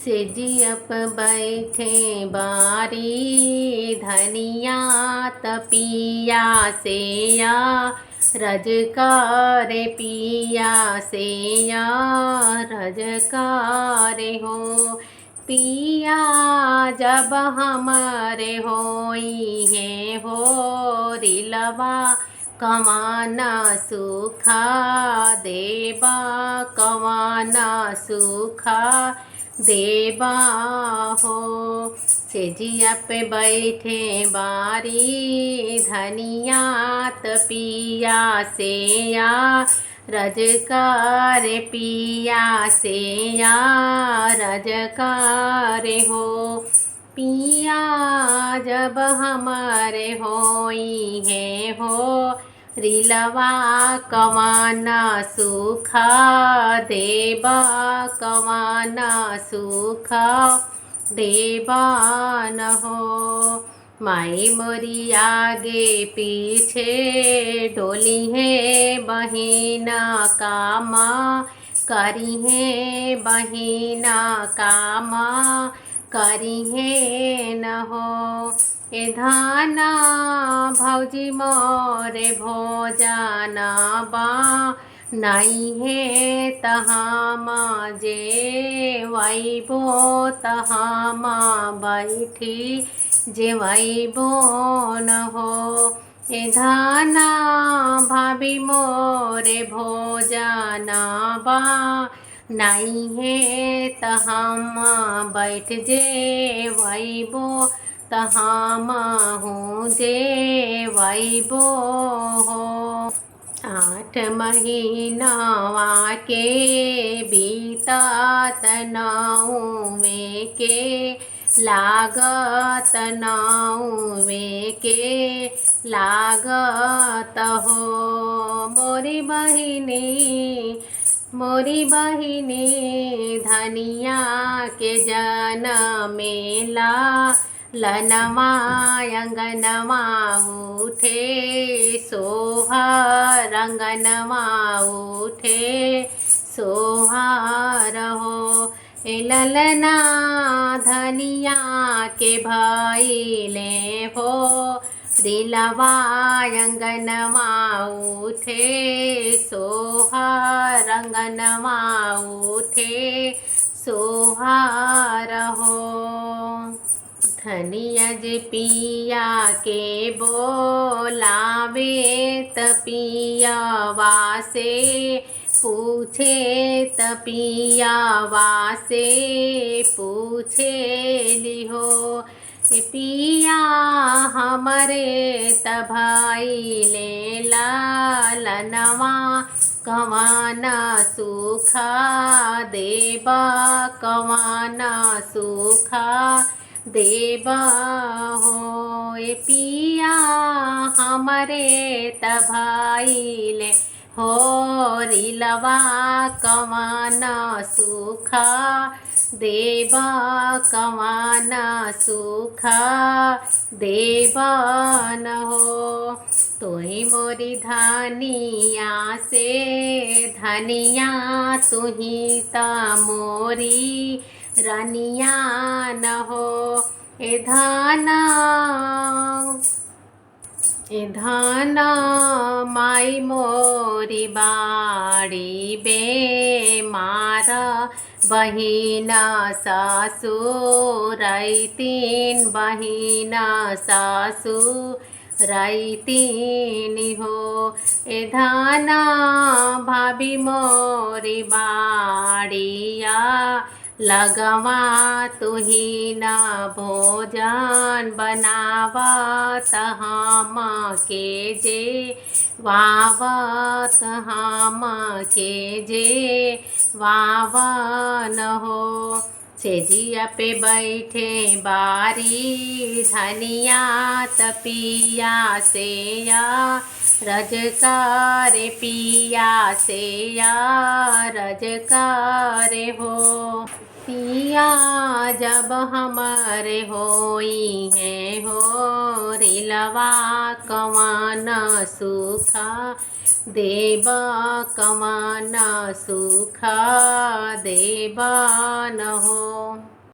सेजियप बैठे बारी धनिया तपिया सेया रजकार पिया सेया रजकार हो पिया जब हमारे होई है हो रिलवा कमाना सुखा देवा कमाना सुखा देवा हो सेजिया पे बैठे बारी धनिया तपिया सेया रजकार पिया सेया रजकार हो पिया जब हमारे होई है हो रिलवा कमाना सुखा देवा कमाना सुखा देवा न हो माई मोरी आगे पीछे डोली है बहिना कामा करी है बहिना कामा करी है न हो ए धाना भौजी मोरे भोजाना बा नहीं है तहामा जे वैबो तहामा बैठी जे वैबो न हो ए धाना भाभी मोरे भोजाना बा नहीं है तहामा बैठ जे वैबो तहामा हूँ जे वैबो हो 8 महीनावा के बीतात नौवे के लागत नौवे के लागत हो मोरी बहिनी धनिया के जनमेला लनवा अंगनवा उठे सोहा रंगनवा उठे सोहा रहो ए ललना धनिया के भाई ले हो दिलवा अंगनवा उठे सोहा रंगनवा उठे सोहा रहो धनिया जे पिया के बोलावे तपिया वासे पूछे तपिया वासे पूछे लिहो ए पिया हमारे तभाई ले लालनवा कमाना सुखा देवा कमाना सुखा देवा हो ए पिया हमारे तभाई ले हो रिलवा कमाना सुखा देवा कमाना सुखा देवा न हो तोही मोरी धनिया से धनिया तुही ता मोरी रनिया न हो ए धाना माई मोरी बाड़ी बे मारा बहिना सासु रैतीन बहिना सासु रैतीन हो ए धाना भाभी मोरी बाड़िया लगवा तुही ना भोजन बनावा तहामा के जे वावा तहामा के जे वावा न हो सेजिया पे बैठे बारी धनिया तपिया सेया रजकार पिया सेया रजकार हो पिया जब हमारे होई है हो रिलवा कमाना सुखा देवा कमाना सुखा देवा न हो।